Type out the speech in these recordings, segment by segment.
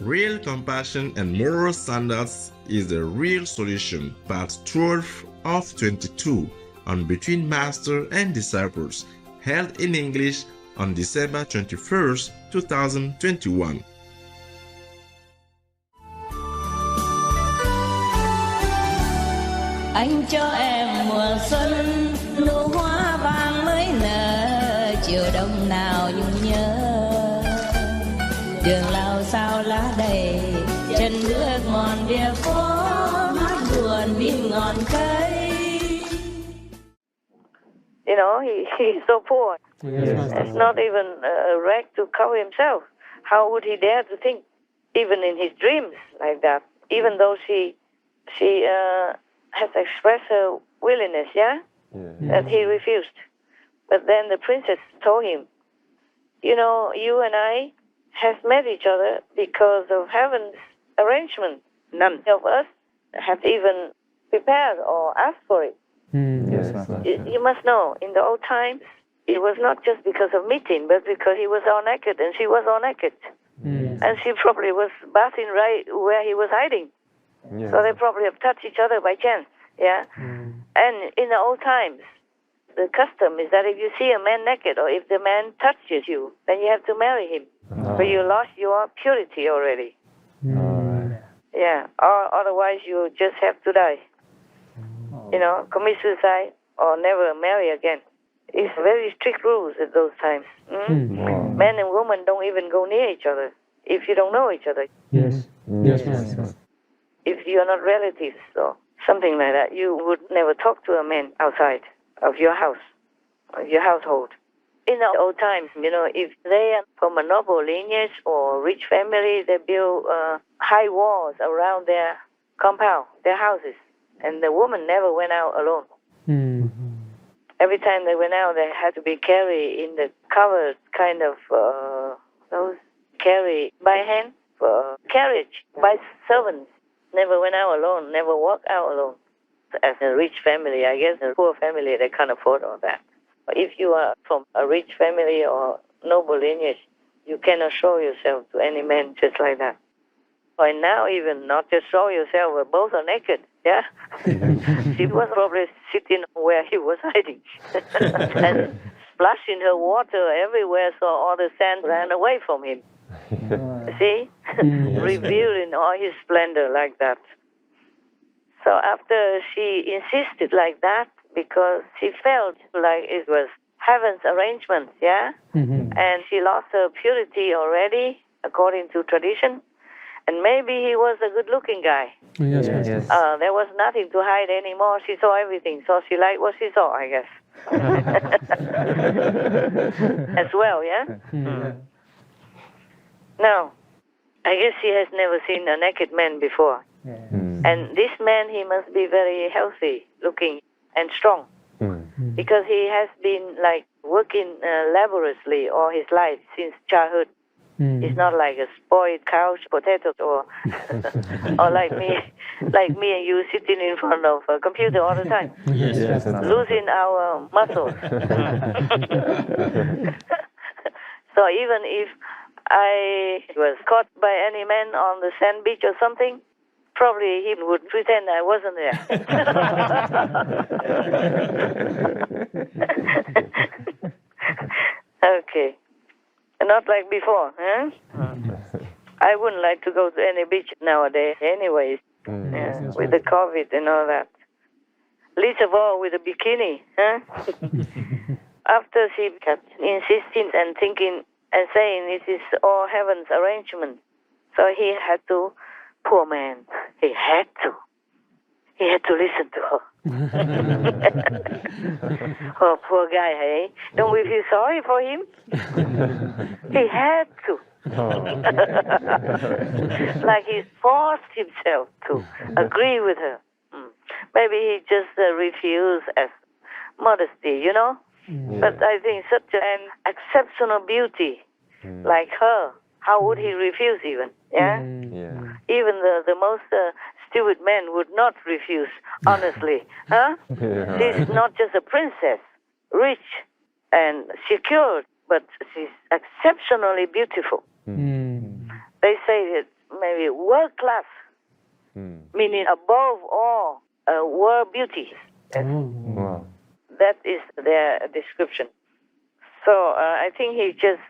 Real compassion and moral standards is the real solution. Part 12 of 22 on Between Master and Disciples, held in English on December 21st, 2021. Anh cho em mùa xuân nụ hoa vàng mới nở, chiều đông nào nhung nhớ, đường lao sao lá đầy, chân bước mòn bìa phố, hát buồn biết ngọn cây. You know, he's so poor. It's not even a rag to cover himself. How would he dare to think, even in his dreams, like that? Even though she has expressed her willingness, that he refused. But then the princess told him, you know, you and I have met each other because of heaven's arrangement. None of us have even prepared or asked for it. You must know, in the old times, it was not just because of meeting, but because he was all naked and she was all naked. And she probably was bathing right where he was hiding. So they probably have touched each other by chance, And in the old times, the custom is that if you see a man naked or if the man touches you, then you have to marry him. But you lost your purity already. Or otherwise you just have to die. You know, commit suicide or never marry again. It's very strict rules at those times. Men and women don't even go near each other if you don't know each other. Yes. If you're not relatives or something like that, you would never talk to a man outside of your house, of your household. In the old times, you know, if they are from a noble lineage or rich family, they build high walls around their compound, their houses, and the woman never went out alone. Every time they went out, they had to be carried in the covered kind of those carried by hand carriage by servants. Never went out alone, never walked out alone. As a rich family, I guess a poor family, they can't afford all that. But if you are from a rich family or noble lineage, you cannot show yourself to any man just like that. Or now even not just show yourself, but both are naked, She was probably sitting where he was hiding and splashing her water everywhere so all the sand ran away from him. See? Revealing all his splendor like that. So after she insisted like that, because she felt like it was heaven's arrangement, and she lost her purity already, according to tradition, and maybe he was a good-looking guy. Yes. There was nothing to hide anymore. She saw everything, so she liked what she saw, I guess. As well, Now, I guess she has never seen a naked man before. And this man, he must be very healthy looking and strong. Because he has been like working laboriously all his life since childhood. He's not like a spoiled couch potato or or like me and you sitting in front of a computer all the time. Losing our muscles. So even if I was caught by any man on the sand beach or something, probably he would pretend I wasn't there. Okay. Not like before, I wouldn't like to go to any beach nowadays anyways, with the COVID and all that. Least of all with a bikini, After she kept insisting and thinking and saying it is all heaven's arrangement. So he had to, poor man, he had to listen to her. Oh, poor guy, hey? Don't we feel sorry for him? He had to. Like he forced himself to agree with her. Maybe he just refused as modesty, you know? But I think such an exceptional beauty like her, how would he refuse even? Even the most stupid man would not refuse, honestly. She's not just a princess, rich and secured, but she's exceptionally beautiful. They say that maybe world class, meaning above all world beauty. Wow. That is their description. So I think he just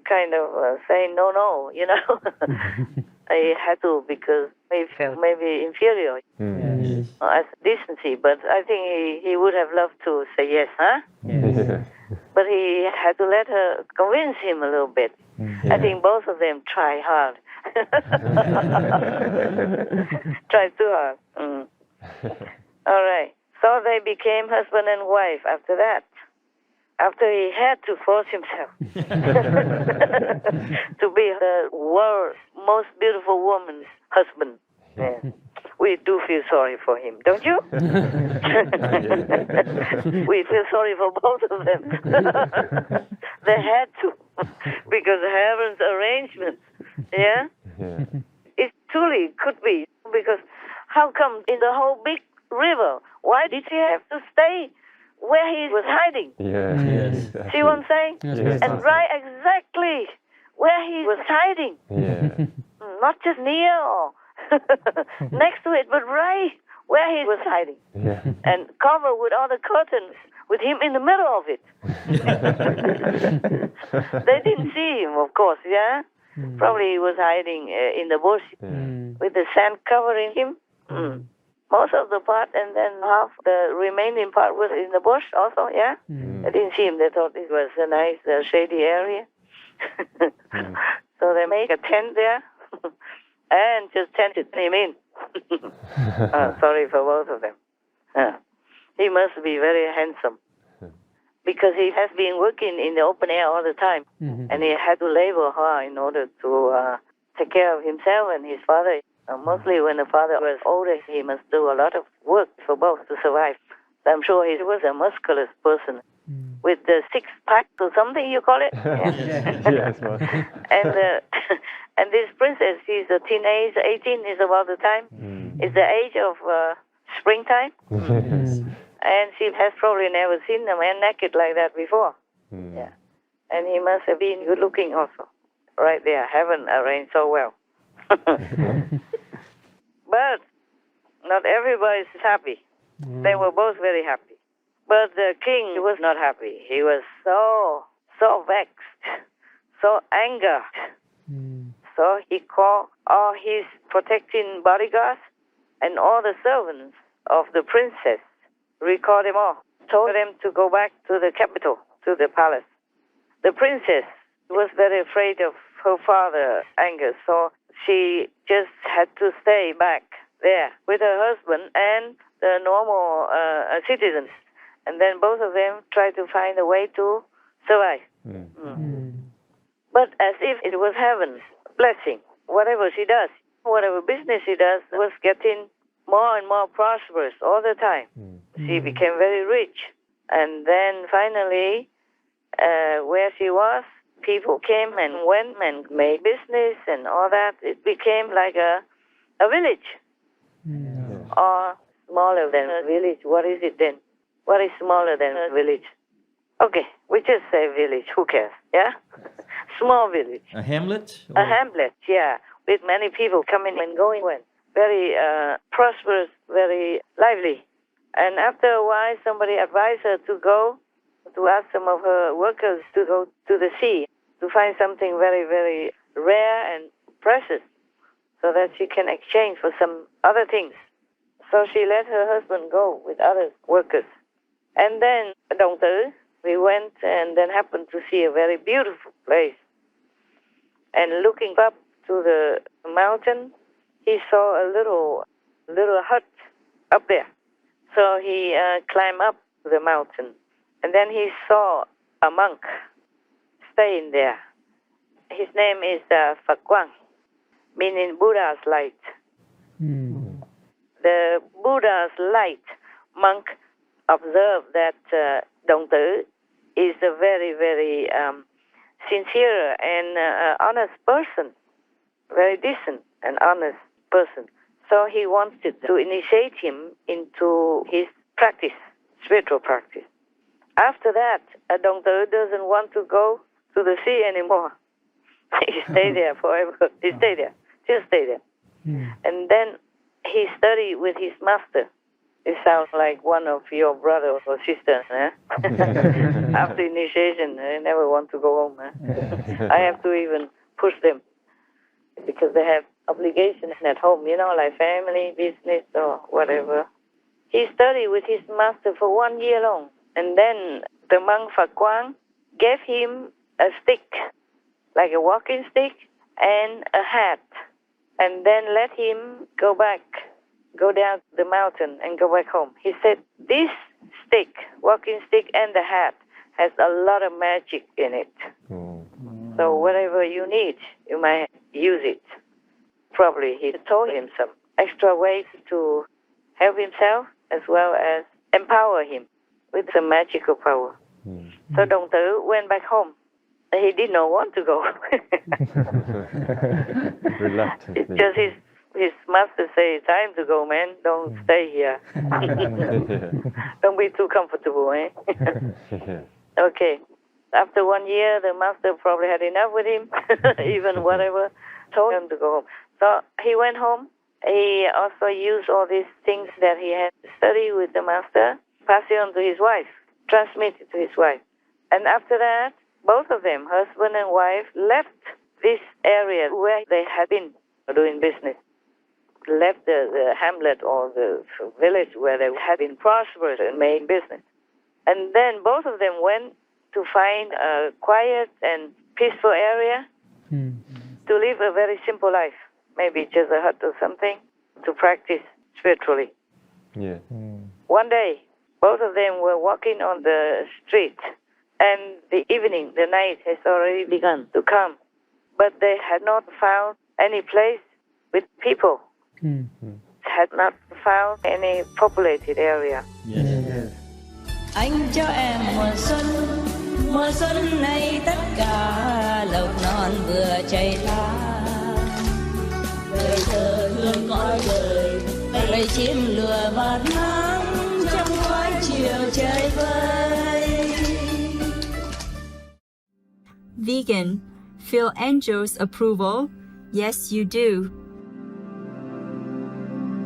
kind of saying no, you know. He had to because he felt maybe inferior as decency, but I think he would have loved to say yes, huh? Yeah. But he had to let her convince him a little bit. I think both of them try hard. Try too hard. All right. So they became husband and wife after that. After he had to force himself to be the world's most beautiful woman's husband. Yeah. We do feel sorry for him, don't you? We feel sorry for both of them. They had to, because heaven's arrangement. Yeah? It truly could be, because how come in the whole big river, why did he have to stay where he was hiding? Yes. See what I'm saying? Yes. And right exactly where he was hiding. Yeah. Not just near or next to it, but right where he was hiding. Yeah. And covered with all the curtains, with him in the middle of it. They didn't see him, of course, yeah? Probably he was hiding in the bush with the sand covering him. Most of the part, and then half the remaining part was in the bush also, yeah? They didn't see him. They thought it was a nice shady area. So they made a tent there and just tented him in. Sorry for both of them. He must be very handsome because he has been working in the open air all the time, and he had to labor hard in order to take care of himself and his father. Mostly when the father was older, he must do a lot of work for both to survive. I'm sure he was a muscular person with the six-pack or something, you call it? Yes. And this princess, she's a teenage, 18 is about the time. It's the age of springtime. And she has probably never seen a man naked like that before. Yeah. And he must have been good looking also. Right there, heaven arranged so well. But not everybody is happy. They were both very happy. But the king was not happy. He was so vexed, so angered. So he called all his protecting bodyguards and all the servants of the princess, recalled them all, told them to go back to the capital, to the palace. The princess was very afraid of her father's anger, so she just had to stay back there with her husband and the normal citizens. And then both of them tried to find a way to survive. But as if it was heaven's blessing. Whatever she does, whatever business she does, was getting more and more prosperous all the time. She became very rich. And then finally, where she was, people came and went and made business and all that. It became like a village. Or smaller than a village. What is it then? What is smaller than a village? Okay, we just say village. Who cares? Yeah? Small village. A hamlet? A hamlet, yeah. With many people coming and going. Very prosperous, very lively. And after a while, somebody advised her to go, to ask some of her workers to go to the sea, to find something very, very rare and precious, so that she can exchange for some other things. So she let her husband go with other workers. And then Đồng Tử, we went and then happened to see a very beautiful place. And looking up to the mountain, he saw a little hut up there. So he climbed up the mountain. And then he saw a monk staying there. His name is Phật Quang, meaning Buddha's light. The Buddha's light monk observed that Đồng Tử is a very, very sincere and honest person, very decent and honest person. So he wanted to initiate him into his practice, spiritual practice. After that, Đồng Tử doesn't want to go to the sea anymore. He stayed there forever. He stayed there. Just stay there. And then he studied with his master. It sounds like one of your brother or sister. After initiation, they never want to go home. I have to even push them because they have obligations at home, like family, business, or whatever. He studied with his master for 1 year long. And then the monk Phật Quang gave him a stick, like a walking stick, and a hat. And then let him go down the mountain and go back home. He said, this stick, walking stick, and the hat has a lot of magic in it. So whatever you need, you might use it. Probably he told him some extra ways to help himself as well as empower him with some magical power. So Đồng Tử went back home. He did not want to go. Reluctantly. It's just his master say, time to go, man. Don't stay here. Don't be too comfortable, eh? Okay. After 1 year, the master probably had enough with him, even whatever, told him to go home. So he went home. He also used all these things that he had studied with the master, passed it on to his wife, transmitted to his wife. And after that, both of them, husband and wife, left this area where they had been doing business, left the hamlet or the village where they had been prosperous and made business. And then both of them went to find a quiet and peaceful area to live a very simple life, maybe just a hut or something, to practice spiritually. Yeah. One day, both of them were walking on the street, and the evening, the night has already begun to come, but they had not found any place with people, had not found any populated area. Anh cho em mùa xuân này tất cả lộc non vừa chảy ra, đời thơ hương cõi đời, bầy chim lừa bạt nắng trong khói chiều trời vơi. Vegan, feel Angel's approval? Yes, you do.